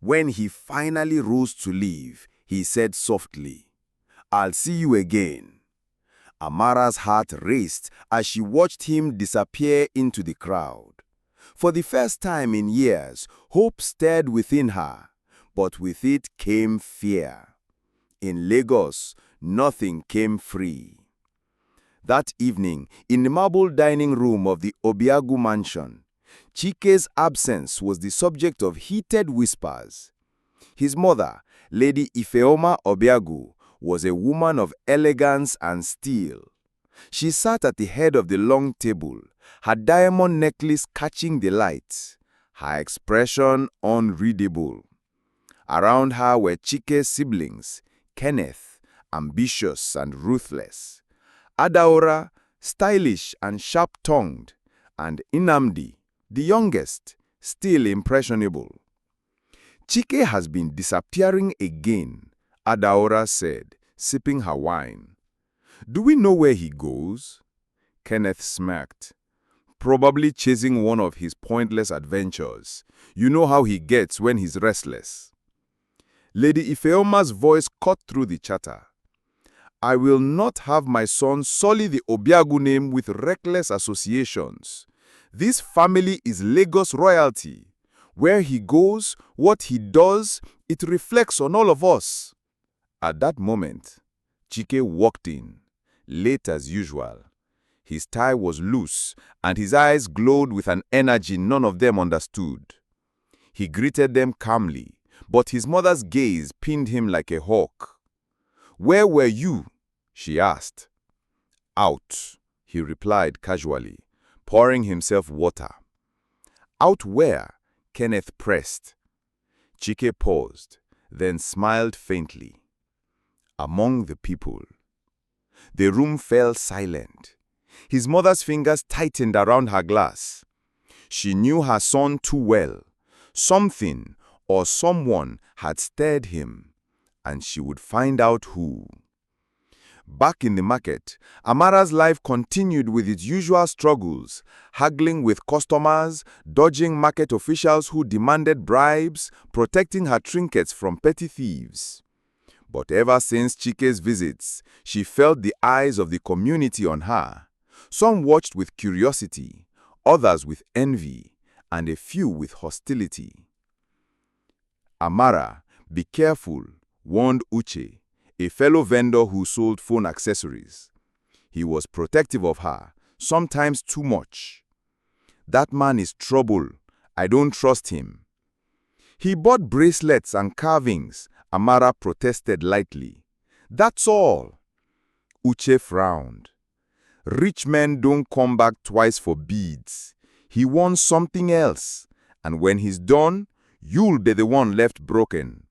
When he finally rose to leave, he said softly, "I'll see you again." Amara's heart raced as she watched him disappear into the crowd. For the first time in years, hope stirred within her, but with it came fear. In Lagos, nothing came free. That evening, in the marble dining room of the Obiagu mansion, Chike's absence was the subject of heated whispers. His mother, Lady Ifeoma Obiagu, was a woman of elegance and steel. She sat at the head of the long table, her diamond necklace catching the light, her expression unreadable. Around her were Chike's siblings, Kenneth, ambitious and ruthless, Adaora, stylish and sharp-tongued, and Inamdi, the youngest, still impressionable. "Chike has been disappearing again," Adaora said, sipping her wine. "Do we know where he goes?" Kenneth smirked. "Probably chasing one of his pointless adventures. You know how he gets when he's restless." Lady Ifeoma's voice cut through the chatter. "I will not have my son sully the Obiagu name with reckless associations. This family is Lagos royalty. Where he goes, what he does, it reflects on all of us." At that moment, Chike walked in, late as usual. His tie was loose, and his eyes glowed with an energy none of them understood. He greeted them calmly, but his mother's gaze pinned him like a hawk. "Where were you?" she asked. "Out," he replied casually, pouring himself water. "Out where?" Kenneth pressed. Chike paused, then smiled faintly. "Among the people." The room fell silent. His mother's fingers tightened around her glass. She knew her son too well. Something or someone had stirred him, and she would find out who. Back in the market, Amara's life continued with its usual struggles, haggling with customers, dodging market officials who demanded bribes, protecting her trinkets from petty thieves. But ever since Chike's visits, she felt the eyes of the community on her. Some watched with curiosity, others with envy, and a few with hostility. "Amara, be careful," warned Uche, a fellow vendor who sold phone accessories. He was protective of her, sometimes too much. "That man is trouble. I don't trust him." "He bought bracelets and carvings," Amara protested lightly. "That's all." Uche frowned. "Rich men don't come back twice for beads. He wants something else, and when he's done, you'll be the one left broken."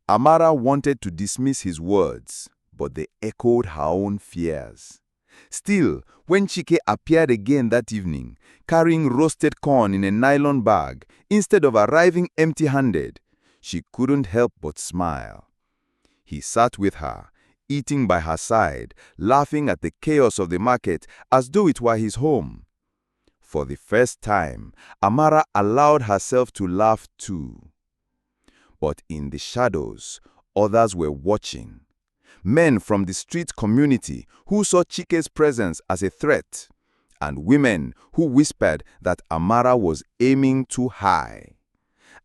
Amara wanted to dismiss his words, but they echoed her own fears. Still, when Chike appeared again that evening, carrying roasted corn in a nylon bag, instead of arriving empty-handed, she couldn't help but smile. He sat with her, eating by her side, laughing at the chaos of the market as though it were his home. For the first time, Amara allowed herself to laugh too. But in the shadows, others were watching. Men from the street community who saw Chike's presence as a threat, and women who whispered that Amara was aiming too high.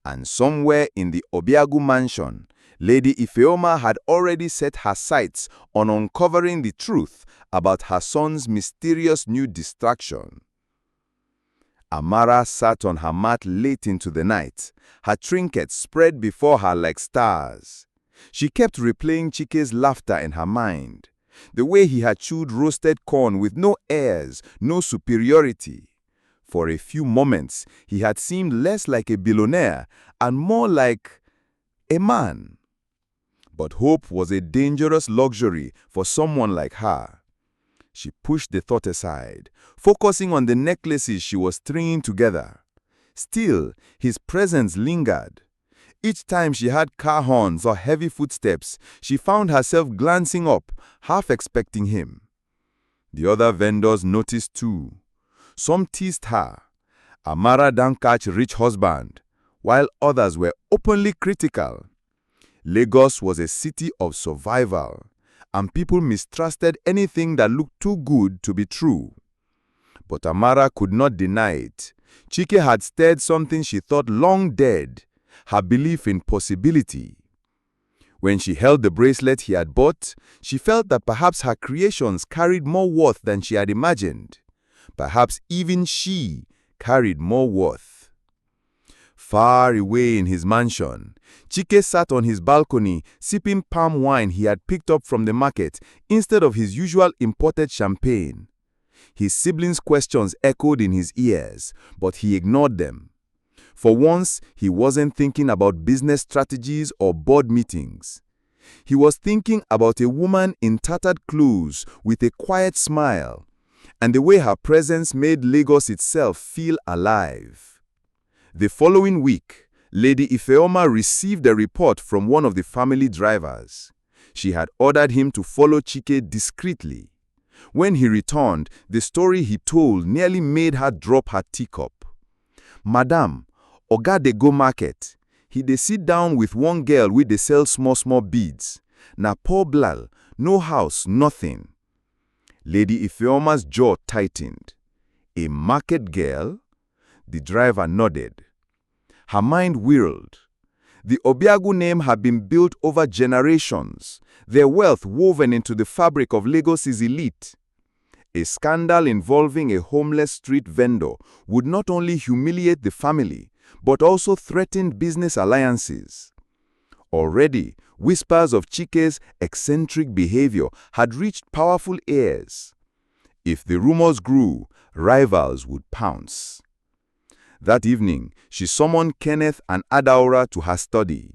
And somewhere in the Obiagu mansion, Lady Ifeoma had already set her sights on uncovering the truth about her son's mysterious new distraction. Amara sat on her mat late into the night, her trinkets spread before her like stars. She kept replaying Chike's laughter in her mind, the way he had chewed roasted corn with no airs, no superiority. For a few moments, he had seemed less like a billionaire and more like a man. But hope was a dangerous luxury for someone like her. She pushed the thought aside, focusing on the necklaces she was stringing together. Still, his presence lingered. Each time she heard car horns or heavy footsteps, she found herself glancing up, half expecting him. The other vendors noticed too. Some teased her. "Amara don't catch rich husband. while others were openly critical. Lagos was a city of survival, and people mistrusted anything that looked too good to be true. But Amara could not deny it. Chike had stirred something she thought long dead, her belief in possibility. When she held the bracelet he had bought, she felt that perhaps her creations carried more worth than she had imagined. Perhaps even she carried more worth. Far away in his mansion, Chike sat on his balcony sipping palm wine he had picked up from the market instead of his usual imported champagne. His siblings' questions echoed in his ears, but he ignored them. For once, he wasn't thinking about business strategies or board meetings. He was thinking about a woman in tattered clothes with a quiet smile, and the way her presence made Lagos itself feel alive. The following week, Lady Ifeoma received a report from one of the family drivers. She had ordered him to follow Chike discreetly. When he returned, the story he told nearly made her drop her teacup. "Madam, Oga dey go market. He dey sit down with one girl wey dey sell small beads. Na poor blal, no house, nothing." Lady Ifeoma's jaw tightened. A market girl? The driver nodded. Her mind whirled. The Obiagu name had been built over generations, their wealth woven into the fabric of Lagos's elite. A scandal involving a homeless street vendor would not only humiliate the family, but also threaten business alliances. Already, whispers of Chike's eccentric behavior had reached powerful ears. If the rumors grew, rivals would pounce. That evening, she summoned Kenneth and Adaora to her study.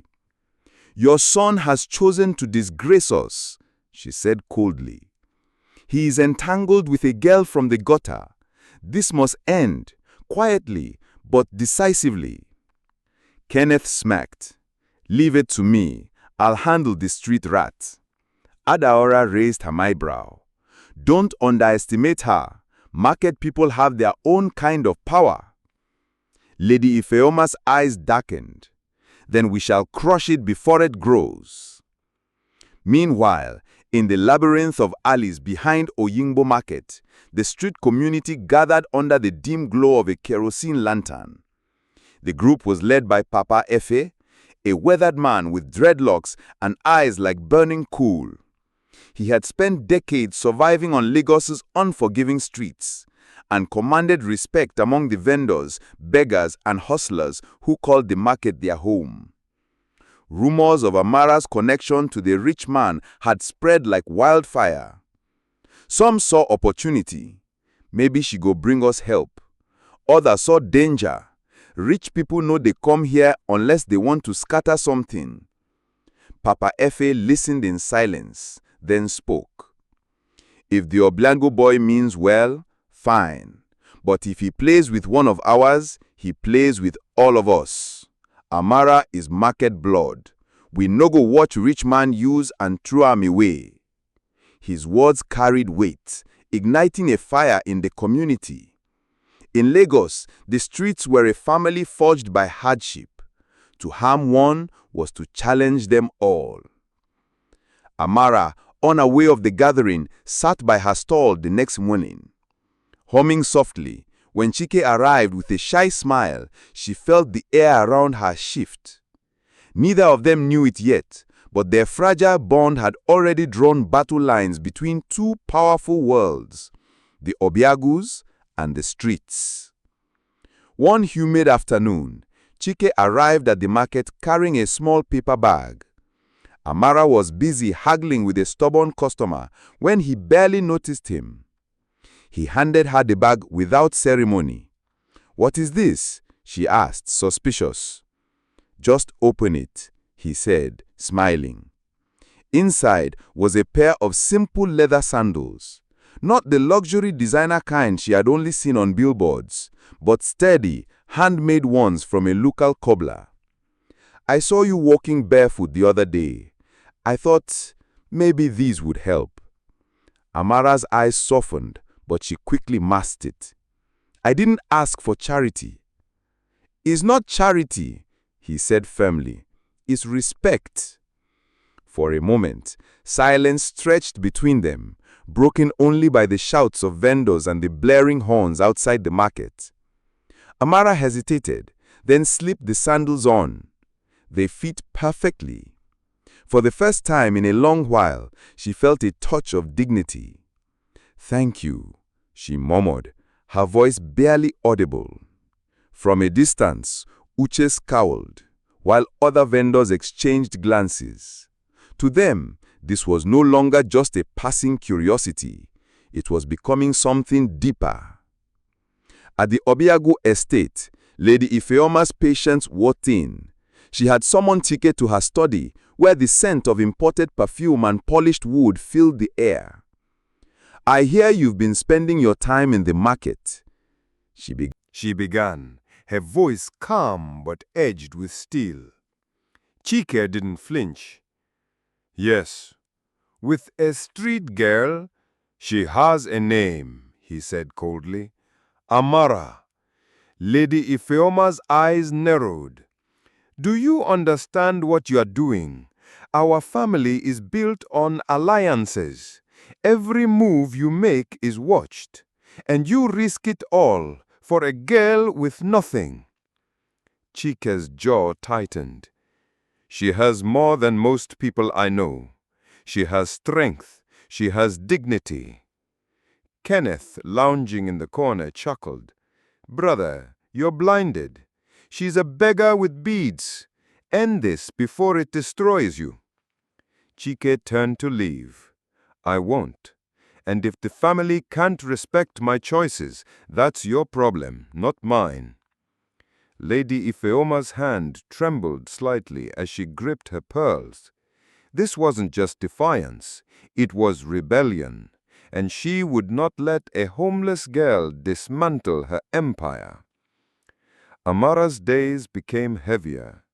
"Your son has chosen to disgrace us," she said coldly. "He is entangled with a girl from the gutter. This must end, quietly but decisively." Kenneth smirked. "Leave it to me. I'll handle the street rat." Adaora raised her eyebrow. "Don't underestimate her. Market people have their own kind of power." Lady Ifeoma's eyes darkened. "Then we shall crush it before it grows." Meanwhile, in the labyrinth of alleys behind Oyingbo Market, the street community gathered under the dim glow of a kerosene lantern. The group was led by Papa Efe, a weathered man with dreadlocks and eyes like burning coal. He had spent decades surviving on Lagos's unforgiving streets and commanded respect among the vendors, beggars, and hustlers who called the market their home. Rumors of Amara's connection to the rich man had spread like wildfire. Some saw opportunity. Maybe she go bring us help. Others saw danger. Rich people know they come here unless they want to scatter something. Papa Efe listened in silence, then spoke. "If the Obiagu boy means well, fine. But if he plays with one of ours, he plays with all of us. Amara is market blood. We no go watch rich man use and throw am away." His words carried weight, igniting a fire in the community. In Lagos, the streets were a family forged by hardship. To harm one was to challenge them all. Amara, unaware of the gathering, sat by her stall the next morning. Humming softly, when Chike arrived with a shy smile, she felt the air around her shift. Neither of them knew it yet, but their fragile bond had already drawn battle lines between two powerful worlds, the Obiagus and the streets. One humid afternoon, Chike arrived at the market carrying a small paper bag. Amara was busy haggling with a stubborn customer when he barely noticed him. He handed her the bag without ceremony. "What is this?" she asked, suspicious. "Just open it," he said, smiling. Inside was a pair of simple leather sandals. Not the luxury designer kind she had only seen on billboards, but sturdy, handmade ones from a local cobbler. "I saw you walking barefoot the other day. I thought maybe these would help." Amara's eyes softened, but she quickly masked it. "I didn't ask for charity." "It's not charity," he said firmly, is respect. For a moment, silence stretched between them, broken only by the shouts of vendors and the blaring horns outside the market. Amara hesitated, then slipped the sandals on. They fit perfectly. For the first time in a long while, she felt a touch of dignity. "Thank you," she murmured, her voice barely audible. From a distance, Uche scowled, while other vendors exchanged glances. To them, this was no longer just a passing curiosity. It was becoming something deeper. At the Obiagu estate, Lady Ifeoma's patients walked in. She had summoned Chike to her study, where the scent of imported perfume and polished wood filled the air. "I hear you've been spending your time in the market," she began, her voice calm but edged with steel. Chike didn't flinch. "Yes, with a street girl. She has a name," he said coldly. "Amara." Lady Ifeoma's eyes narrowed. "Do you understand what you are doing? Our family is built on alliances. Every move you make is watched, and you risk it all for a girl with nothing." Chike's jaw tightened. "She has more than most people I know. She has strength. She has dignity." Kenneth, lounging in the corner, chuckled. "Brother, you're blinded. She's a beggar with beads. End this before it destroys you." Chike turned to leave. "I won't. And if the family can't respect my choices, that's your problem, not mine." Lady Ifeoma's hand trembled slightly as she gripped her pearls. This wasn't just defiance, it was rebellion, and she would not let a homeless girl dismantle her empire. Amara's days became heavier.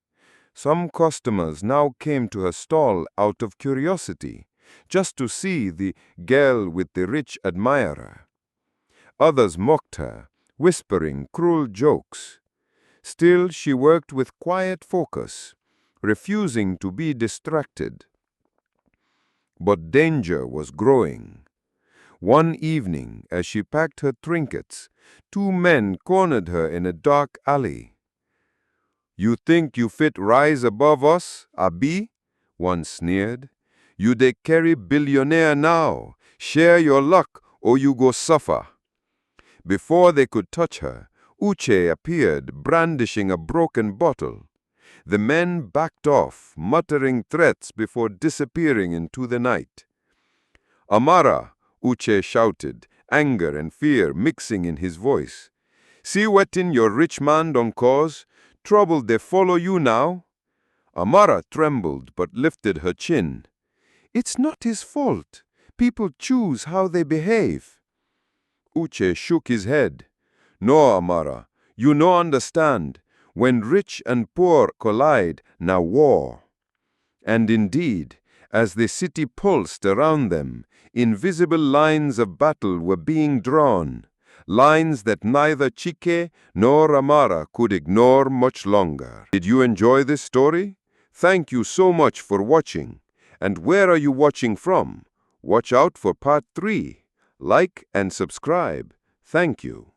Some customers now came to her stall out of curiosity, just to see the girl with the rich admirer. Others mocked her, whispering cruel jokes. Still, she worked with quiet focus, refusing to be distracted. But danger was growing. One evening, as she packed her trinkets, two men cornered her in a dark alley. "You think you fit rise above us, Abi?" one sneered. "You dey carry billionaire now. Share your luck or you go suffer." Before they could touch her, Uche appeared, brandishing a broken bottle. The men backed off, muttering threats before disappearing into the night. "Amara," Uche shouted, anger and fear mixing in his voice. "See wetin your rich man don cause? Trouble dey follow you now." Amara trembled but lifted her chin. "It's not his fault. People choose how they behave." Uche shook his head. "No, Amara, you no understand. When rich and poor collide, na war." And indeed, as the city pulsed around them, invisible lines of battle were being drawn, lines that neither Chike nor Amara could ignore much longer. Did you enjoy this story? Thank you so much for watching. And where are you watching from? Watch out for part 3. Like and subscribe. Thank you.